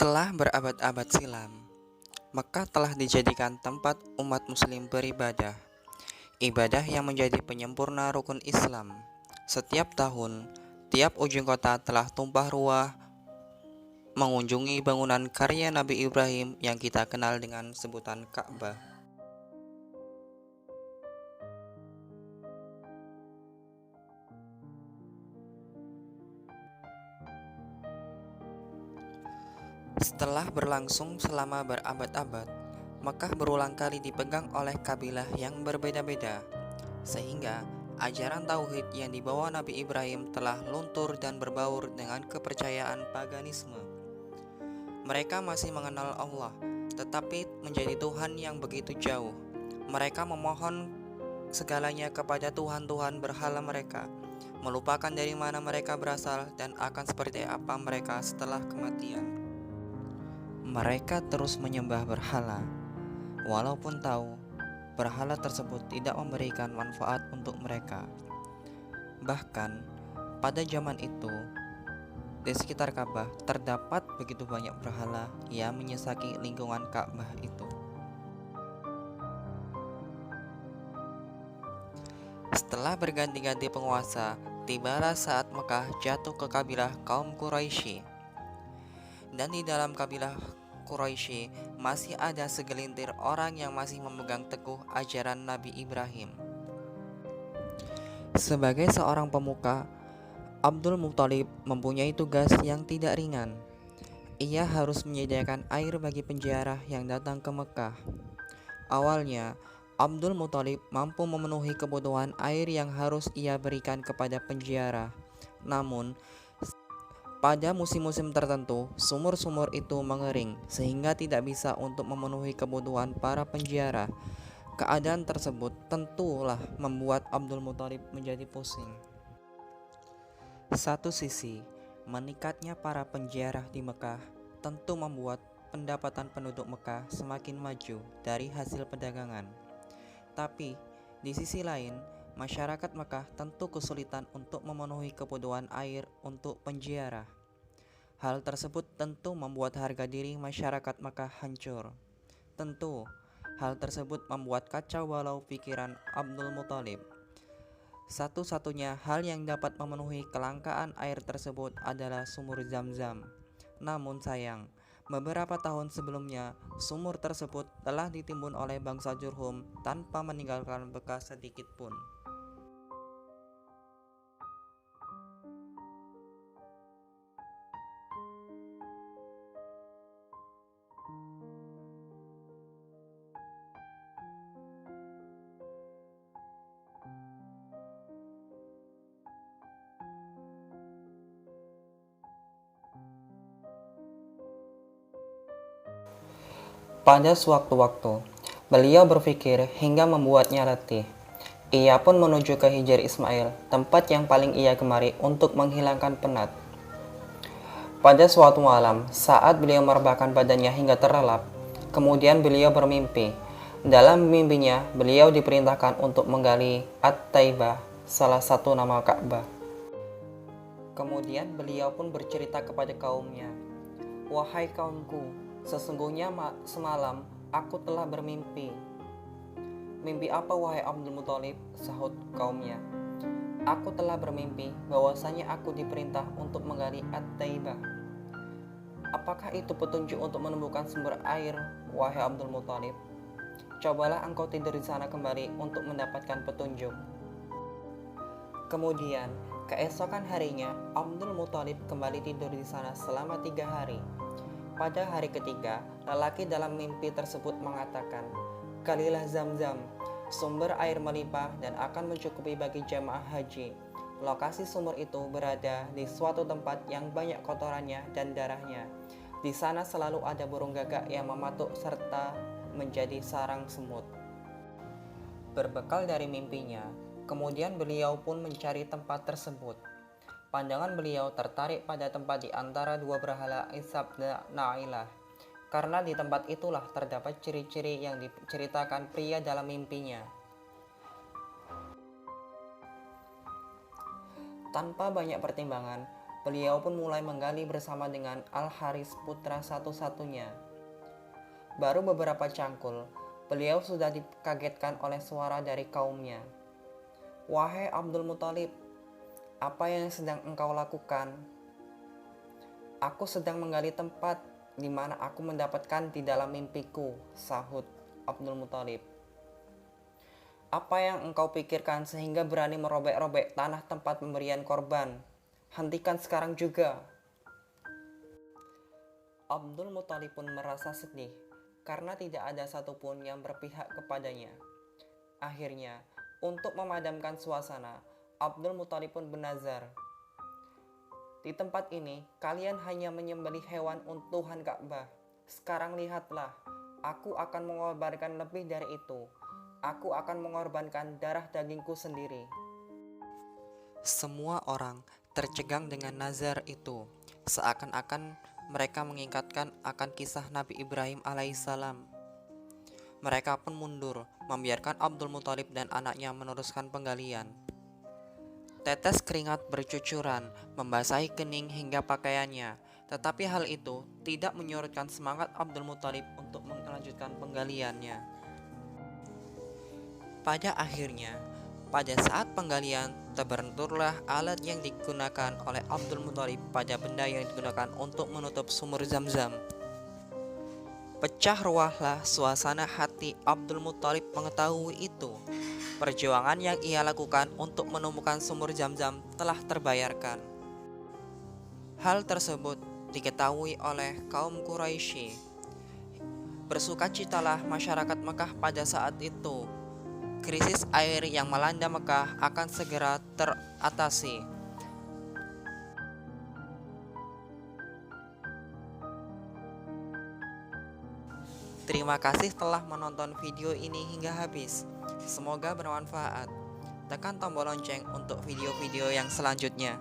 Telah berabad-abad silam, Mekah telah dijadikan tempat umat muslim beribadah. Ibadah yang menjadi penyempurna rukun Islam. Setiap tahun, tiap ujung kota telah tumpah ruah mengunjungi bangunan karya Nabi Ibrahim yang kita kenal dengan sebutan Ka'bah. Setelah berlangsung selama berabad-abad, Mekah berulang kali dipegang oleh kabilah yang berbeda-beda, sehingga ajaran tauhid yang dibawa Nabi Ibrahim telah luntur dan berbaur dengan kepercayaan paganisme. Mereka masih mengenal Allah, tetapi menjadi Tuhan yang begitu jauh. Mereka memohon segalanya kepada Tuhan-Tuhan berhala mereka, melupakan dari mana mereka berasal dan akan seperti apa mereka setelah kematian. Mereka terus menyembah berhala, walaupun tahu berhala tersebut tidak memberikan manfaat untuk mereka. Bahkan pada zaman itu, di sekitar Ka'bah terdapat begitu banyak berhala yang menyesaki lingkungan Ka'bah itu. Setelah berganti-ganti penguasa, tibalah saat Mekah jatuh ke kabilah kaum Quraisy. Dan di dalam kabilah Quraisy masih ada segelintir orang yang masih memegang teguh ajaran Nabi Ibrahim. Sebagai seorang pemuka, Abdul Muthalib mempunyai tugas yang tidak ringan. Ia harus menyediakan air bagi penziarah yang datang ke Mekah. Awalnya, Abdul Muthalib mampu memenuhi kebutuhan air yang harus ia berikan kepada penziarah. Namun, pada musim-musim tertentu, sumur-sumur itu mengering sehingga tidak bisa untuk memenuhi kebutuhan para penziarah. Keadaan tersebut tentulah membuat Abdul Muthalib menjadi pusing. Satu sisi, meningkatnya para penziarah di Mekah tentu membuat pendapatan penduduk Mekah semakin maju dari hasil perdagangan. Tapi, di sisi lain, masyarakat Mekah tentu kesulitan untuk memenuhi kebutuhan air untuk penziarah. Hal tersebut tentu membuat harga diri masyarakat Mekah hancur. Tentu, hal tersebut membuat kacau balau pikiran Abdul Muthalib. Satu-satunya hal yang dapat memenuhi kelangkaan air tersebut adalah sumur Zam-Zam. Namun sayang, beberapa tahun sebelumnya, sumur tersebut telah ditimbun oleh bangsa Jurhum tanpa meninggalkan bekas sedikit pun. Pada sewaktu-waktu, beliau berpikir hingga membuatnya letih. Ia pun menuju ke Hijr Ismail, tempat yang paling ia gemari untuk menghilangkan penat. Pada suatu malam, saat beliau merebahkan badannya hingga terlelap, kemudian beliau bermimpi. Dalam mimpinya, beliau diperintahkan untuk menggali At-Taibah, salah satu nama Ka'bah. Kemudian beliau pun bercerita kepada kaumnya, "Wahai kaumku, sesungguhnya semalam aku telah bermimpi." "Mimpi apa wahai Abdul Muthalib?" sahut kaumnya. "Aku telah bermimpi bahwasanya aku diperintah untuk menggali At-Taibah." "Apakah itu petunjuk untuk menemukan sumber air, wahai Abdul Muthalib? Cobalah engkau tidur di sana kembali untuk mendapatkan petunjuk." Kemudian, keesokan harinya, Abdul Muthalib kembali tidur di sana selama 3 hari. Pada hari ketiga, lelaki dalam mimpi tersebut mengatakan, "Galilah Zam-Zam, sumber air melimpah dan akan mencukupi bagi jamaah haji." Lokasi sumur itu berada di suatu tempat yang banyak kotorannya dan darahnya. Di sana selalu ada burung gagak yang mematuk serta menjadi sarang semut. Berbekal dari mimpinya, kemudian beliau pun mencari tempat tersebut. Pandangan beliau tertarik pada tempat di antara dua berhala Isab dan Na'ilah, karena di tempat itulah terdapat ciri-ciri yang diceritakan pria dalam mimpinya. Tanpa banyak pertimbangan, Beliau pun mulai menggali bersama dengan Al-Haris putra satu-satunya. Baru beberapa cangkul, beliau sudah dikagetkan oleh suara dari kaumnya. "Wahai Abdul Muthalib, apa yang sedang engkau lakukan?" "Aku sedang menggali tempat di mana aku mendapatkan di dalam mimpiku," sahut Abdul Muthalib. "Apa yang engkau pikirkan sehingga berani merobek-robek tanah tempat pemberian korban? Hentikan sekarang juga." Abdul Muthalib pun merasa sedih karena tidak ada satupun yang berpihak kepadanya. Akhirnya, untuk memadamkan suasana, Abdul Muthalib pun bernazar, "Di tempat ini, kalian hanya menyembelih hewan untuk Tuhan Ka'bah. Sekarang lihatlah, aku akan mengorbankan lebih dari itu. Aku akan mengorbankan darah dagingku sendiri." Semua orang tercegang dengan nazar itu, seakan-akan mereka mengingatkan akan kisah Nabi Ibrahim alaihissalam. Mereka pun mundur, membiarkan Abdul Muthalib dan anaknya meneruskan penggalian. Tetes keringat bercucuran, membasahi kening hingga pakaiannya, tetapi hal itu tidak menyurutkan semangat Abdul Muthalib untuk melanjutkan penggaliannya. Pada akhirnya, pada saat penggalian, terbenturlah alat yang digunakan oleh Abdul Muthalib pada benda yang digunakan untuk menutup sumur Zam-Zam. Pecah ruahlah suasana hati Abdul Muthalib mengetahui itu. Perjuangan yang ia lakukan untuk menemukan sumur Zam-Zam telah terbayarkan. Hal tersebut diketahui oleh kaum Quraisy. Bersukacitalah masyarakat Mekah pada saat itu. Krisis air yang melanda Mekah akan segera teratasi. Terima kasih telah menonton video ini hingga habis. Semoga bermanfaat. Tekan tombol lonceng untuk video-video yang selanjutnya.